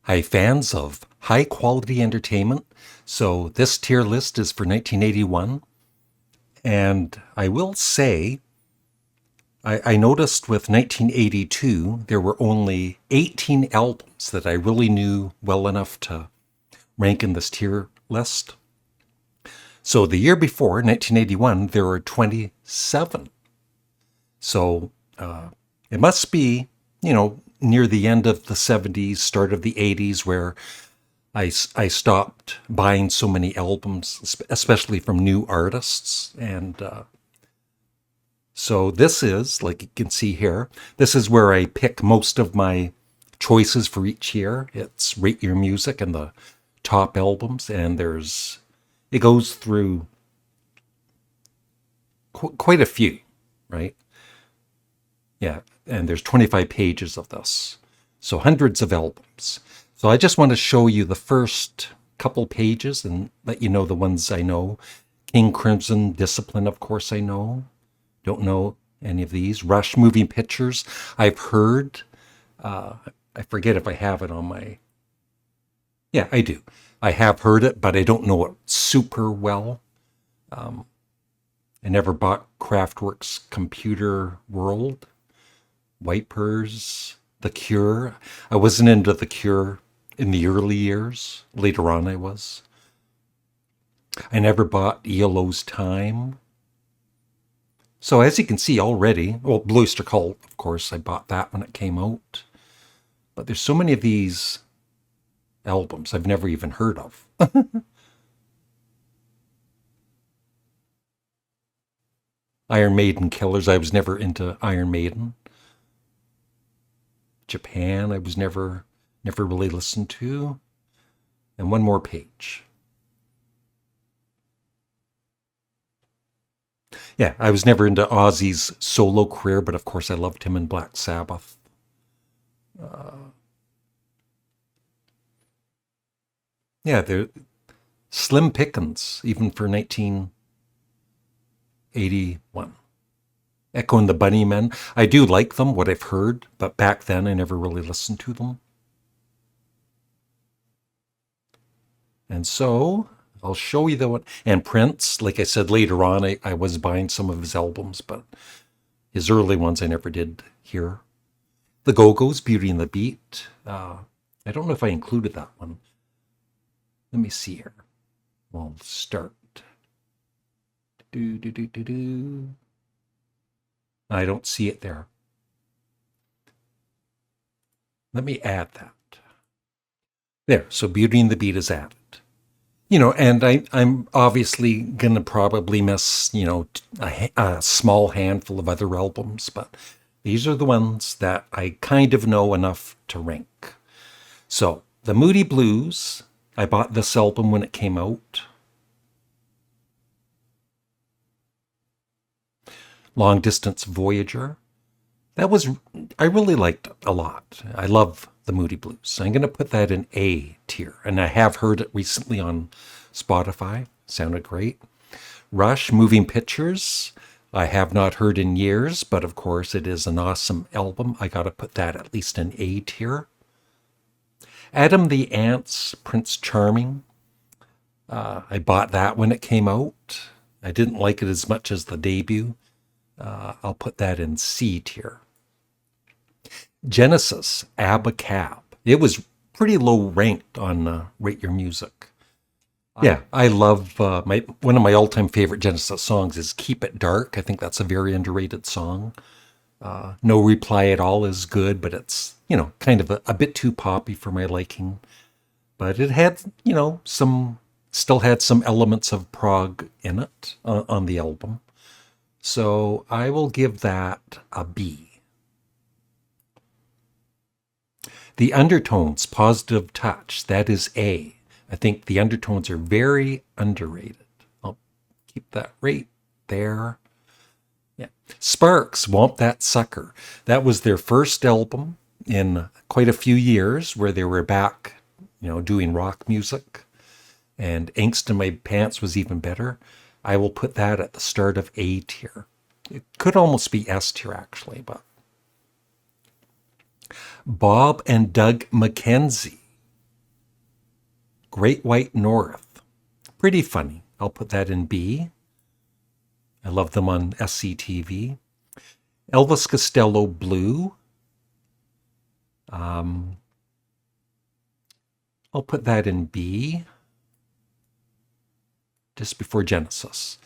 Hi, fans of high quality entertainment. So, this tier list is for 1981. And I will say, I noticed with 1982, there were only 18 albums that I really knew well enough to rank in this tier list. So, the year before, 1981, there were 27. So, it must be, near the end of the 70s, start of the 80s, where I stopped buying so many albums, especially from new artists. And so this is, like you can see here, this is where I pick most of my choices for each year. It's Rate Your Music and the top albums. And it goes through quite a few, right? Yeah. And there's 25 pages of this. So hundreds of albums. So I just want to show you the first couple pages and let you know the ones I know. King Crimson, Discipline, of course I know. Don't know any of these. Rush, Moving Pictures, I've heard. I forget if I have it on my... Yeah, I do. I have heard it, but I don't know it super well. I never bought Kraftwerk's Computer World. Wipers, The Cure. I wasn't into The Cure in the early years. Later on I was. I never bought ELO's Time. So as you can see already, well, Blue Oyster Cult, of course, I bought that when it came out. But there's so many of these albums I've never even heard of. Iron Maiden Killers, I was never into Iron Maiden. Japan, I was never really listened to. And one more page. Yeah, I was never into Ozzy's solo career, but of course I loved him in Black Sabbath. Yeah, they're slim pickings, even for 1981. Echo and the Bunnymen. I do like them, what I've heard, but back then I never really listened to them. And so I'll show you the one. And Prince, like I said later on, I was buying some of his albums, but his early ones I never did hear. The Go-Go's, Beauty and the Beat. I don't know if I included that one. Let me see here. We'll start. I don't see it there. Let me add that. There, so Beauty and the Beat is added. And I'm obviously going to probably miss, a small handful of other albums, but these are the ones that I kind of know enough to rank. So, the Moody Blues, I bought this album when it came out. Long Distance Voyager. I really liked it a lot. I love the Moody Blues. So I'm going to put that in A tier. And I have heard it recently on Spotify. Sounded great. Rush, Moving Pictures. I have not heard in years, but of course it is an awesome album. I got to put that at least in A tier. Adam the Ants, Prince Charming. I bought that when it came out. I didn't like it as much as the debut. I'll put that in C tier. Genesis, Abba Cab. It was pretty low ranked on Rate Your Music. Yeah, I love one of my all-time favorite Genesis songs is Keep It Dark. I think that's a very underrated song. No Reply at All is good, but it's, kind of a bit too poppy for my liking. But it had, still had some elements of prog in it on the album. So I will give that a B. The Undertones, Positive Touch, that is A. I think the Undertones are very underrated. I'll keep that right there. Yeah. Sparks, Womp That Sucker. That was their first album in quite a few years where they were back, doing rock music. And Angst in My Pants was even better. I will put that at the start of A tier. It could almost be S tier, actually, but Bob and Doug McKenzie. Great White North. Pretty funny. I'll put that in B. I love them on SCTV. Elvis Costello Blue. I'll put that in B. Just before Genesis.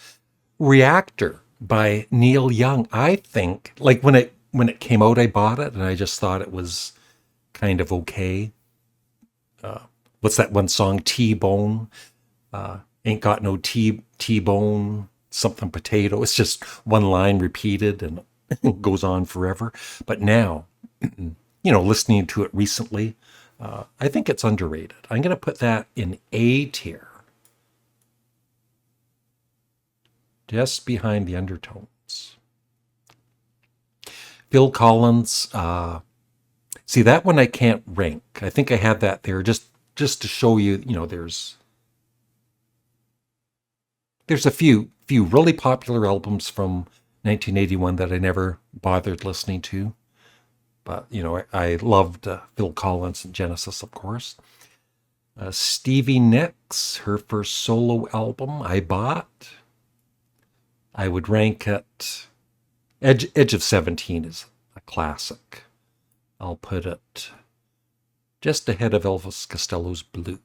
Reactor by Neil Young. I think, like when it came out, I bought it and I just thought it was kind of okay. What's that one song? T-Bone. Ain't got no T-Bone, something potato. It's just one line repeated and it goes on forever. But now, listening to it recently, I think it's underrated. I'm going to put that in A tier. Just behind the Undertones. Phil Collins, see that one I can't rank. I think I had that there just to show you, there's a few really popular albums from 1981 that I never bothered listening to. But, I loved Phil Collins and Genesis, of course. Stevie Nicks, her first solo album I bought. I would rank it, Edge of 17 is a classic. I'll put it just ahead of Elvis Costello's Blue.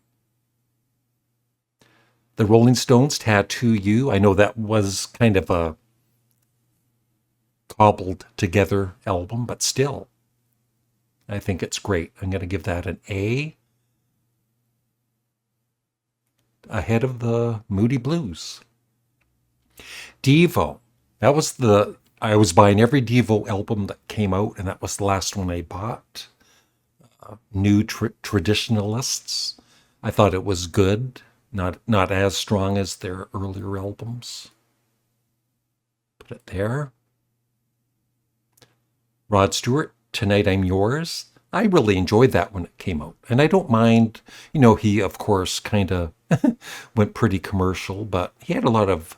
The Rolling Stones, Tattoo You. I know that was kind of a cobbled together album, but still, I think it's great. I'm going to give that an A. Ahead of the Moody Blues. Devo. I was buying every Devo album that came out, and that was the last one I bought. New Traditionalists. I thought it was good, not as strong as their earlier albums. Put it there. Rod Stewart, Tonight I'm Yours. I really enjoyed that when it came out, and I don't mind. He of course kind of went pretty commercial, but he had a lot of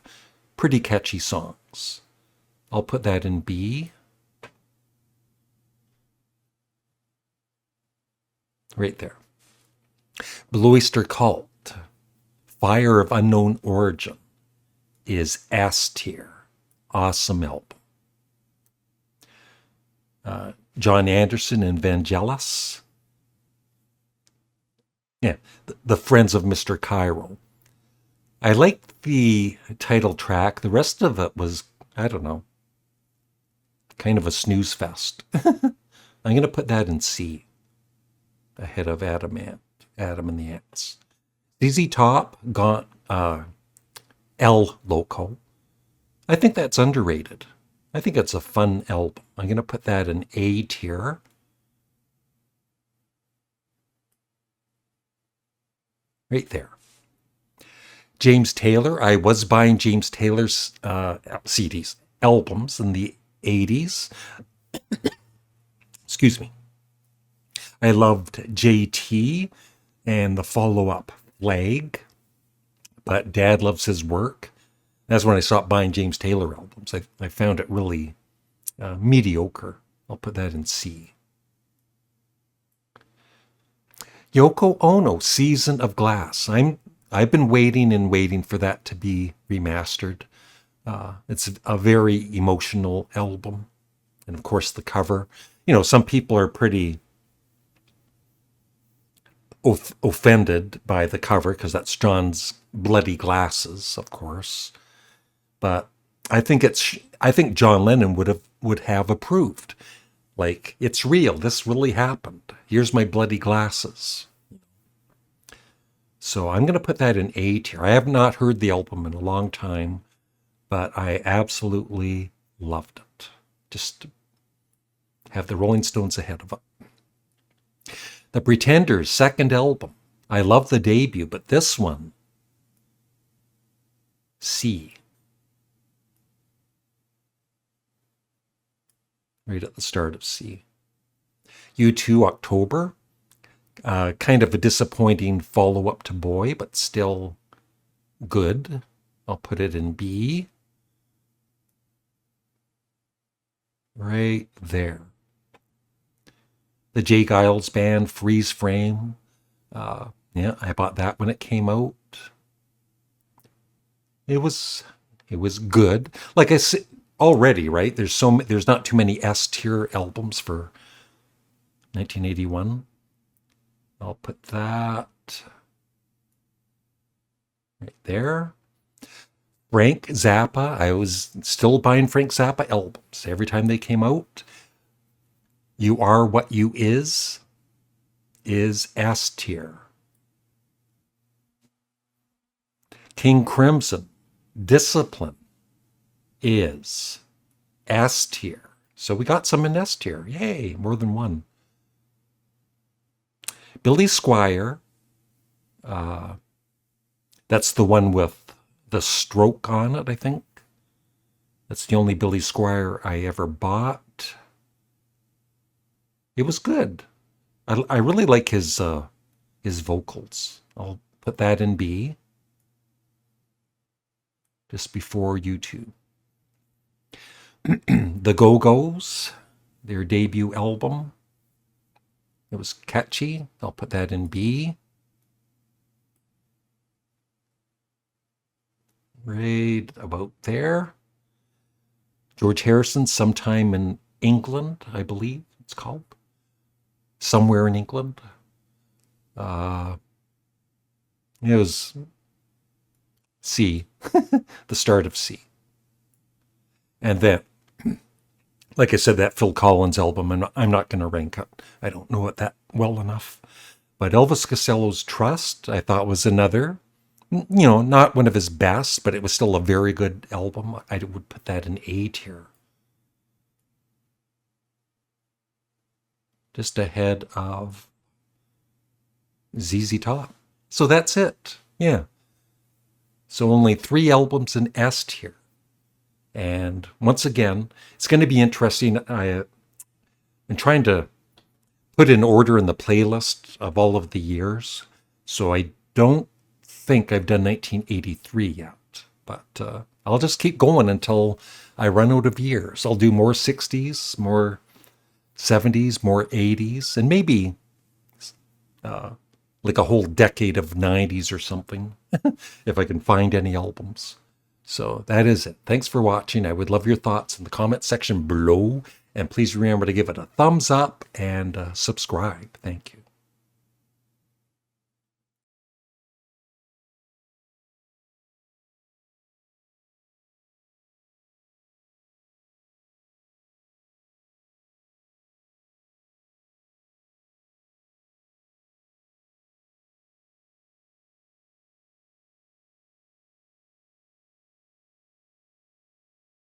pretty catchy songs. I'll put that in B. Right there. Blue Oyster Cult, Fire of Unknown Origin, is S tier. Awesome album. John Anderson and Vangelis. Yeah, the Friends of Mr. Cairo. I liked the title track. The rest of it was, I don't know, kind of a snooze fest. I'm going to put that in C, ahead of Adam and the Ants. ZZ Top got El Loco. I think that's underrated. I think it's a fun album. I'm going to put that in A tier. Right there. James Taylor. I was buying James Taylor's CDs, albums in the 80s. Excuse me. I loved JT and the follow-up Flag, but Dad Loves His Work. That's when I stopped buying James Taylor albums. I found it really mediocre. I'll put that in C. Yoko Ono, Season of Glass. I've been waiting for that to be remastered. It's a very emotional album. And of course the cover. Some people are pretty offended by the cover because that's John's bloody glasses, of course. But I think John Lennon would have approved. Like, it's real. This really happened. Here's my bloody glasses. So I'm going to put that in A tier. I have not heard the album in a long time, but I absolutely loved it. Just have the Rolling Stones ahead of it. The Pretenders' second album. I love the debut, but this one, C. Right at the start of C. U2, October. Kind of a disappointing follow-up to Boy, but still good. I'll put it in B. Right there. The Jay Giles Band, Freeze Frame. Yeah, I bought that when it came out. It was it was good. Like I said already, right? There's not too many S tier albums for 1981. I'll put that right there. Frank Zappa. I was still buying Frank Zappa albums every time they came out. You Are What You is S tier. King Crimson, Discipline is S tier. So we got some in S tier. Yay, more than one. Billy Squire, that's the one with the stroke on it, I think. That's the only Billy Squire I ever bought. It was good. I really like his vocals. I'll put that in B. Just before U2. The Go-Go's, their debut album. It was catchy. I'll put that in B. Right about there. George Harrison, Sometime in England, I believe it's called. Somewhere in England. It was C, the start of C. And then, like I said, that Phil Collins album, I'm not going to rank it. I don't know it that well enough. But Elvis Costello's Trust, I thought was another, not one of his best, but it was still a very good album. I would put that in A tier. Just ahead of ZZ Top. So that's it. Yeah. So only 3 albums in S tier. And once again, it's going to be interesting. I'm trying to put in order in the playlist of all of the years. So I don't think I've done 1983 yet. But I'll just keep going until I run out of years. I'll do more 60s, more 70s, more 80s, and maybe like a whole decade of 90s or something, if I can find any albums. So that is it. Thanks for watching. I would love your thoughts in the comment section below. And please remember to give it a thumbs up and subscribe. Thank you.